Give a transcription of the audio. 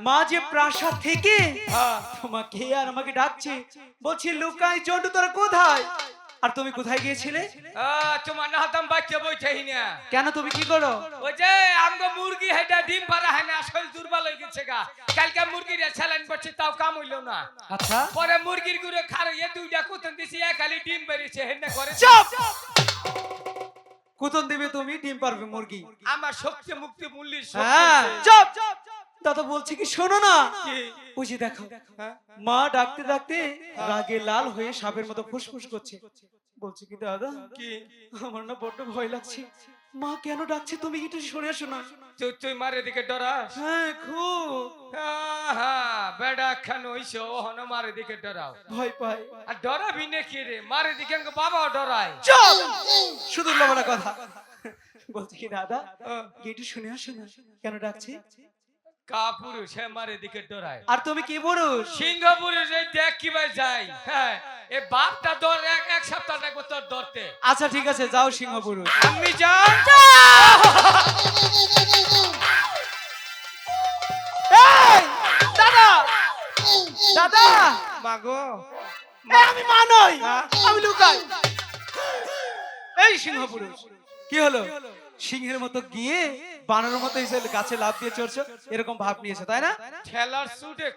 মা যে প্রাসাদ থেকে হ্যাঁ। তোমাকে আর আমাকে ডাকছে, বলছি লুকাই জন্টু তোরা কোথায়? আর তুমি কোথায় গিয়েছিলে? তোমার নাহতাম বাচ্চা বইছেই না। কেন তুমি কি করো? ওই যে আমগো মুরগি হেটা ডিম পাড়া হয় না, শরীর দুর্বল হয়ে গেছে গা। কালকে মুরগির স্যালাইন করছে তাও কাম হইলো না। আচ্ছা পরে মুরগির গুলো খাইয়ে দুইটা কুতন দিছি, এক খালি ডিম বেরিয়েছে হেন্না করে। চুপ! কুতন দিবে তুমি, ডিম পারবে মুরগি? আমার শক্তি মুক্তি মূল্যের হ্যাঁ চুপ! দাদা বলছি কি শোনো না, কি? ওই যে দেখো হ্যাঁ? মা ডাকতে ডাকতে রাগে লাল হয়ে সাপের মতো ফুসফুস করছে। বলছি কি দাদা, কি? আমার না বড্ড ভয় লাগছে, মা কেন ডাকছে তুমি একটু শুনে আসো না। তুই মারে দিকে ডরাস? হ্যাঁ খুব বেড়া খান হইছো ওহন মারে দিকে ডরাও। ভয় পাই। আর ডরাবি না কি রে, মারে দিকে আঙ্গ বাবা ডরায়। চুপ! শুধু লবণা কথা। বলছি কি দাদা, একটু শুনে আসো না, কেন ডাকছে? কা পুরুষ হ্যাঁ মারে দিকে ডরায়। আর তুমি কি পুরুষ? সিংহ পুরুষ এই দেখ কি ভাই যাই। হ্যাঁ এ বাপটা ধর এক সপ্তাহ লাগবে তোর ধরতে। আচ্ছা ঠিক আছে, যাও সিংহ পুরুষ। আমি যাই। এই, দাদা দাদা, মাগো এই আমি মা নই, হ্যাঁ? আমি লুকাই। এই সিংহ পুরুষ, কি হলো? সিংহের মতো গিয়ে বানরের মতো এসে গাছে লাফ দিয়ে চড়ছো, এরকম ভাব নিয়েছো তাই না? ঠেলার সুটে